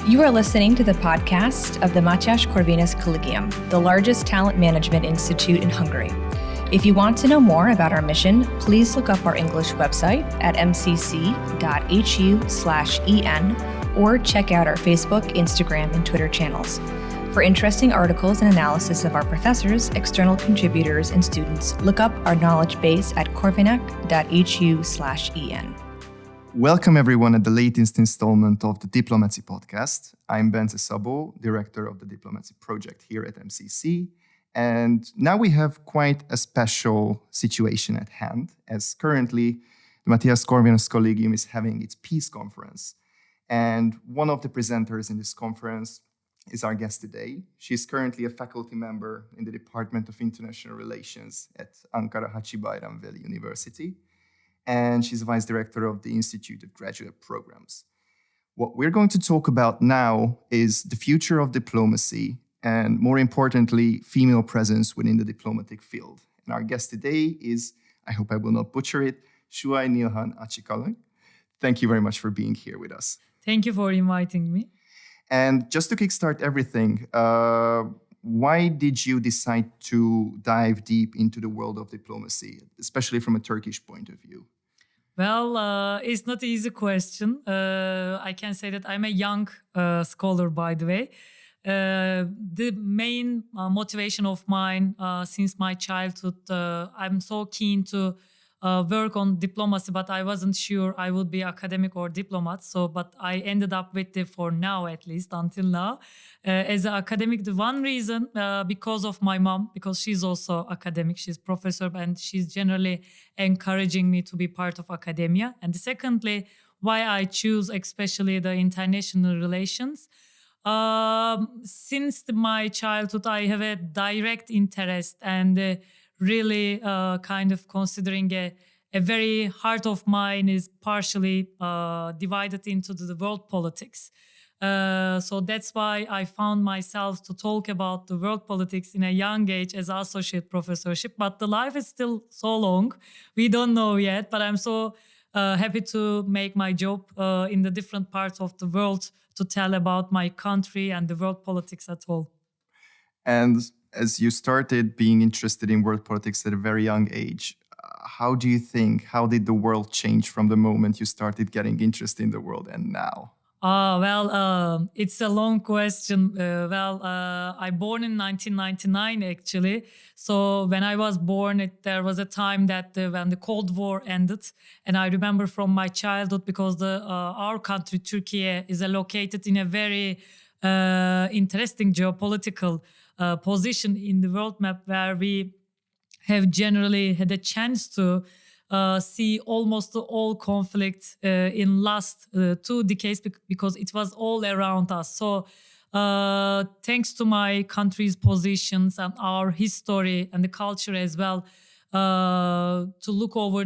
You are listening to the podcast of the Mathias Corvinus Collegium, the largest talent management institute in Hungary. If you want to know more about our mission, please look up our English website at mcc.hu/en or check out our Facebook, Instagram, and Twitter channels. For interesting articles and analysis of our professors, external contributors, and students, look up our knowledge base at corvinec.hu/en. Welcome everyone at the latest installment of the Diplomaci podcast. I'm Bence Szabó, director of the Diplomaci project here at MCC. And now we have quite a special situation at hand, as currently the Mathias Corvinus Collegium is having its peace conference. And one of the presenters in this conference is our guest today. She's currently a faculty member in the Department of International Relations at Ankara Haci Bayram Veli University. And she's vice director of the Institute of Graduate Programs. What we're going to talk about now is the future of diplomacy and, more importantly, female presence within the diplomatic field. And our guest today is, I hope I will not butcher it, Suay Nilhan Acikalin. Thank you very much for being here with us. Thank you for inviting me. And just to kickstart everything, why did you decide to dive deep into the world of diplomacy, especially from a Turkish point of view? Well, it's not an easy question. I can say that I'm a young scholar, by the way. The main motivation of mine since my childhood, I'm so keen to work on diplomacy, but I wasn't sure I would be academic or diplomat. But I ended up with it for now, at least until now, as an academic. The one reason, because of my mom, because she's also academic, she's professor, and she's generally encouraging me to be part of academia. And secondly, why I choose especially the international relations. Since my childhood, I have a direct interest and really kind of considering a very heart of mine is partially divided into the world politics. So that's why I found myself to talk about the world politics in a young age as associate professorship. But the life is still so long. We don't know yet, but I'm so happy to make my job in the different parts of the world to tell about my country and the world politics at all. And as you started being interested in world politics at a very young age, how did the world change from the moment you started getting interested in the world and now? It's a long question. I born in 1999, actually. So when I was born, there was a time that when the Cold War ended. And I remember from my childhood, because our country, Türkiye, is located in a very interesting geopolitical position in the world map, where we have generally had a chance to see almost all conflict in last 2 decades because it was all around us. So thanks to my country's positions and our history and the culture as well, to look over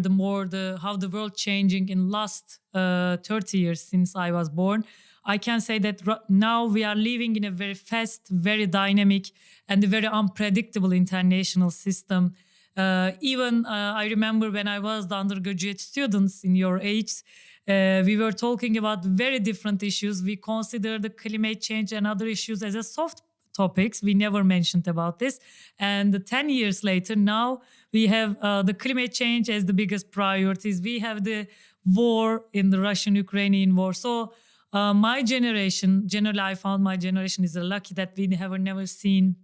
how the world changing in last 30 years since I was born, I can say that now we are living in a very fast, very dynamic, and a very unpredictable international system. Even I remember when I was the undergraduate students in your age, we were talking about very different issues. We consider the climate change and other issues as a soft topics. We never mentioned about this. And 10 years later, now we have the climate change as the biggest priorities. We have the war in the Russian-Ukrainian war. So my generation, generally I found my generation is lucky that we have never seen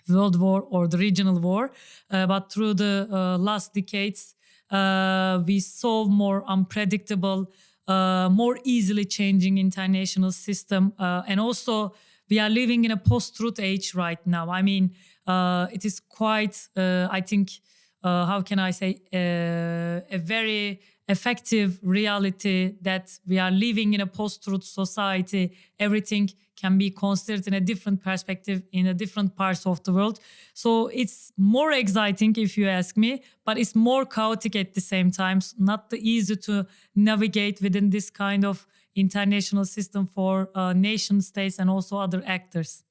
World War or the regional war, but through the last decades, we saw more unpredictable, more easily changing international system. And also, we are living in a post-truth age right now. I mean, it is quite, I think, how can I say, a very effective reality that we are living in a post-truth society. Everything can be considered in a different perspective in a different parts of the world. So it's more exciting if you ask me, but it's more chaotic at the same time. Not easy to navigate within this kind of international system for nation states and also other actors.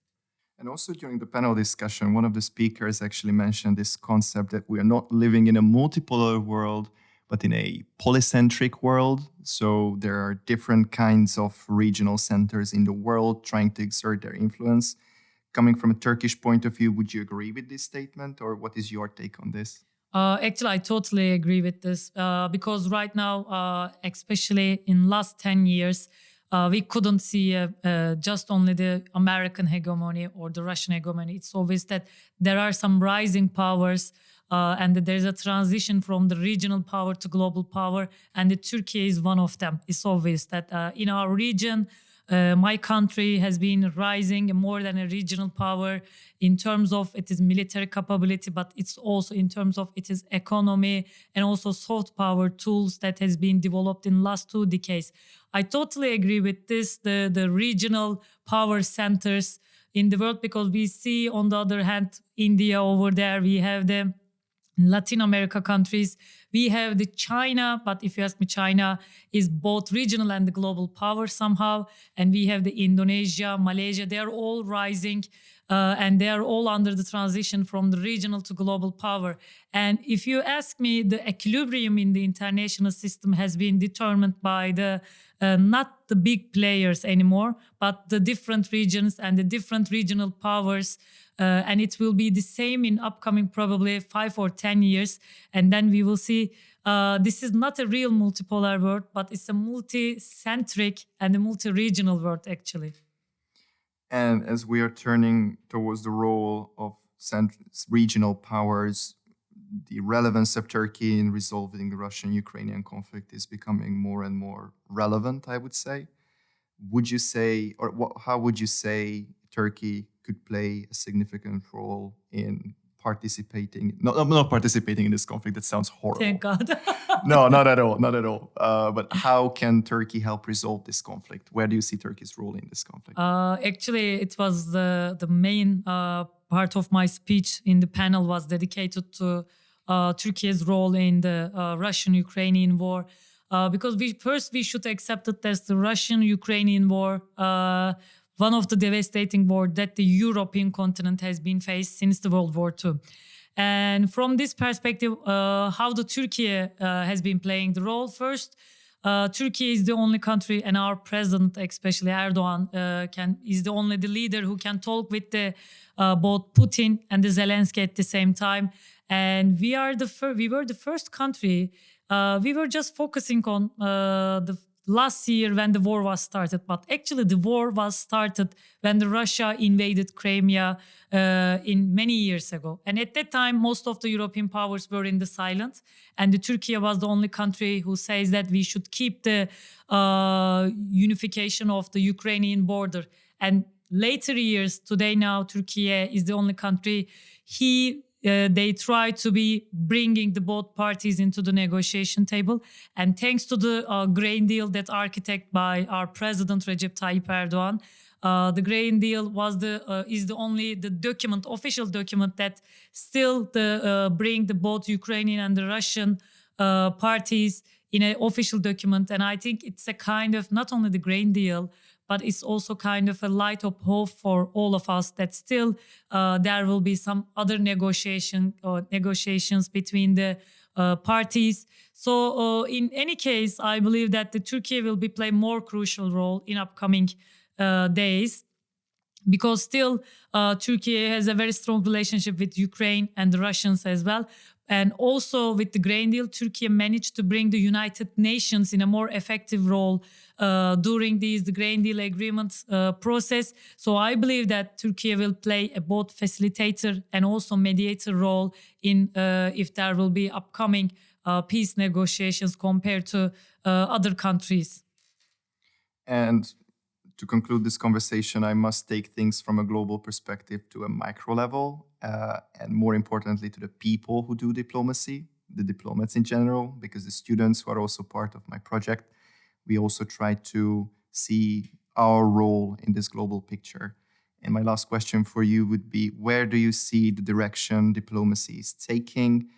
And also during the panel discussion, one of the speakers actually mentioned this concept that we are not living in a multipolar world, but in a polycentric world. So there are different kinds of regional centers in the world trying to exert their influence. Coming from a Turkish point of view, would you agree with this statement, or what is your take on this? Actually, I totally agree with this because right now, especially in last 10 years, we couldn't see just only the American hegemony or the Russian hegemony. It's obvious that there are some rising powers and that there's a transition from the regional power to global power, and Turkey is one of them. It's obvious that in our region, my country has been rising more than a regional power in terms of its military capability, but it's also in terms of its economy and also soft power tools that has been developed in last 2 decades. I totally agree with this, the regional power centers in the world, because we see on the other hand, India over there, we have the Latin America countries, we have the China, but if you ask me, China is both regional and the global power somehow. And we have the Indonesia, Malaysia, they are all rising and they are all under the transition from the regional to global power. And if you ask me, the equilibrium in the international system has been determined by the not the big players anymore, but the different regions and the different regional powers. And it will be the same in upcoming probably 5 or 10 years. And then we will see this is not a real multipolar world, but it's a multi-centric and a multi-regional world actually. And as we are turning towards the role of regional powers, the relevance of Turkey in resolving the Russian-Ukrainian conflict is becoming more and more relevant, I would say. Would you say, or how would you say Turkey could play a significant role in participating, not participating in this conflict? That sounds horrible. Thank God. No, not at all, not at all. But how can Turkey help resolve this conflict? Where do you see Turkey's role in this conflict? Actually, it was the main part of my speech in the panel was dedicated to Turkey's role in the Russian-Ukrainian war. Because we should accept that there's the Russian-Ukrainian war, one of the devastating wars that the European continent has been faced since the World War II. And from this perspective, how the Türkiye has been playing the role. First, Turkey is the only country, and our president, especially Erdogan, is the only the leader who can talk with both Putin and the Zelensky at the same time. And we were the first country. We were just focusing on the last year when the war was started, but actually the war was started when the Russia invaded Crimea in many years ago. And at that time, most of the European powers were in the silence, and the Turkey was the only country who says that we should keep the unification of the Ukrainian border. And later years, today now, Turkey is the only country. They try to be bringing the both parties into the negotiation table. And thanks to the grain deal that architected by our president Recep Tayyip Erdogan, the grain deal is the only official document that still bring the both Ukrainian and the Russian parties in an official document. And I think it's a kind of not only the grain deal, but it's also kind of a light of hope for all of us that still there will be some other negotiations between the parties. So in any case, I believe that the Turkey will be play more crucial role in upcoming days, because still Turkey has a very strong relationship with Ukraine and the Russians as well. And also with the grain deal, Turkey managed to bring the United Nations in a more effective role during the grain deal agreement process. So I believe that Turkey will play a both facilitator and also mediator role in if there will be upcoming peace negotiations compared to other countries. And to conclude this conversation, I must take things from a global perspective to a micro level, and more importantly, to the people who do diplomacy, the diplomats in general, because the students who are also part of my project, we also try to see our role in this global picture. And my last question for you would be, where do you see the direction diplomacy is taking?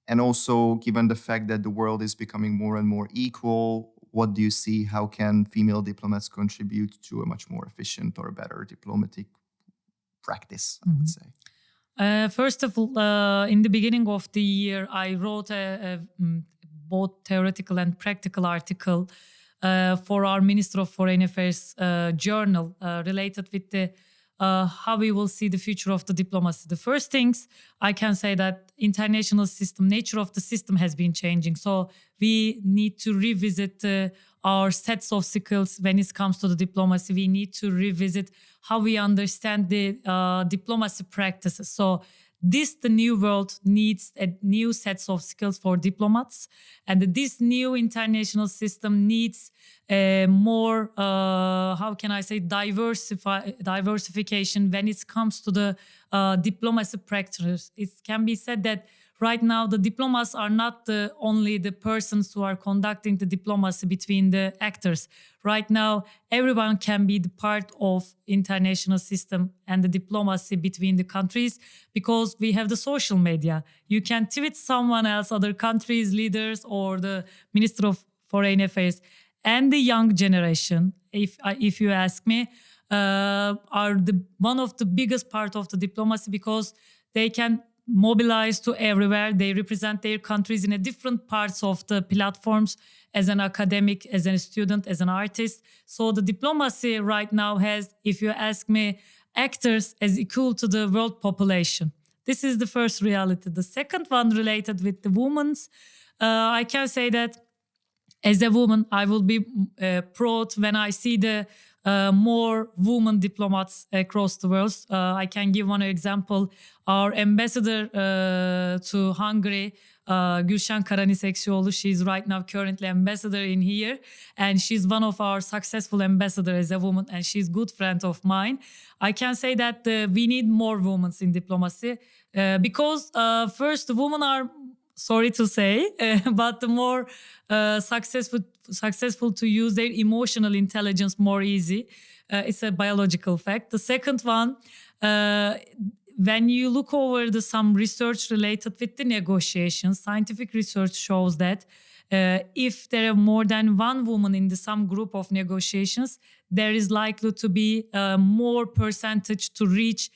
And also, given the fact that the world is becoming more and more equal, what do you see? How can female diplomats contribute to a much more efficient or better diplomatic practice, I would say? First of all, in the beginning of the year, I wrote a both theoretical and practical article for our Minister of Foreign Affairs journal related with the how we will see the future of the diplomacy. The first things I can say that international system, nature of the system has been changing. So we need to revisit our sets of skills when it comes to the diplomacy. We need to revisit how we understand the diplomacy practices. So the new world needs a new sets of skills for diplomats, and this new international system needs more, diversification when it comes to the diplomacy practices. It can be said that right now the diplomats are not only the persons who are conducting the diplomacy between the actors. Right now, everyone can be the part of international system and the diplomacy between the countries, because we have the social media. You can tweet someone else, other countries' leaders or the Minister of Foreign Affairs. And the young generation, if you ask me, are one of the biggest part of the diplomacy, because they can mobilize to everywhere. They represent their countries in a different parts of the platforms, as an academic, as a student, as an artist. So the diplomacy right now has, if you ask me, actors as equal to the world population. This is the first reality. The second one related with the women's, I can say that as a woman, I will be proud when I see the more women diplomats across the world. I can give one example. Our ambassador to Hungary, Gülşen Karanisekçioğlu, she's right now currently ambassador in here, and she's one of our successful ambassadors as a woman, and she's good friend of mine. I can say that we need more women in diplomacy because first, women are, sorry to say, but the more successful to use their emotional intelligence more easy. It's a biological fact. The second one, when you look over some research related with the negotiations, scientific research shows that if there are more than one woman in some group of negotiations, there is likely to be more percentage to reach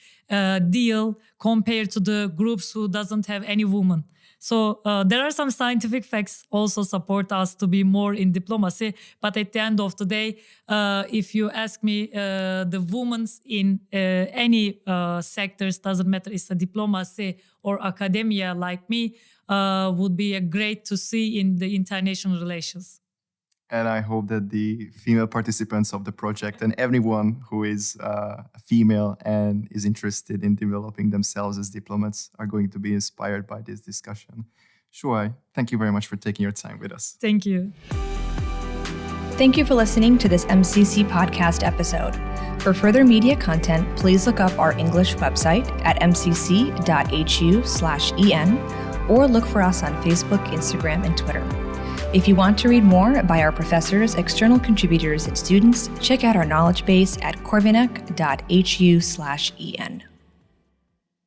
deal compared to the groups who doesn't have any woman. So there are some scientific facts also support us to be more in diplomacy. But at the end of the day, if you ask me, the women's in any sectors, doesn't matter, it's a diplomacy or academia like me, would be great to see in the international relations. And I hope that the female participants of the project and everyone who is a female and is interested in developing themselves as diplomats are going to be inspired by this discussion. Suay, thank you very much for taking your time with us. Thank you. Thank you for listening to this MCC podcast episode. For further media content, please look up our English website at mcc.hu/en or look for us on Facebook, Instagram, and Twitter. If you want to read more by our professors, external contributors, and students, check out our knowledge base at corvinec.hu/en.